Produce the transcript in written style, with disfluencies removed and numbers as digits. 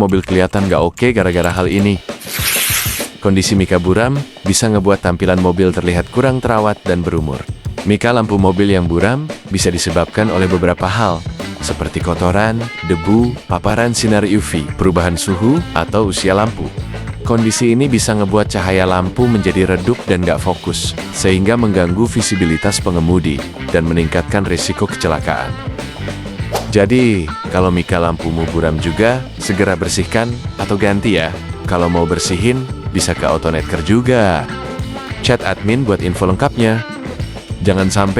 mobil kelihatan nggak oke gara-gara hal ini. Kondisi mika buram bisa ngebuat tampilan mobil terlihat kurang terawat dan berumur. Mika lampu mobil yang buram bisa disebabkan oleh beberapa hal, seperti kotoran, debu, paparan sinar UV, perubahan suhu, atau usia lampu. Kondisi ini bisa ngebuat cahaya lampu menjadi redup dan nggak fokus, sehingga mengganggu visibilitas pengemudi dan meningkatkan risiko kecelakaan. Jadi, kalau mika lampumu buram juga, segera bersihkan atau ganti ya. Kalau mau bersihin, bisa ke Autonetker juga. Chat admin buat info lengkapnya. Jangan sampai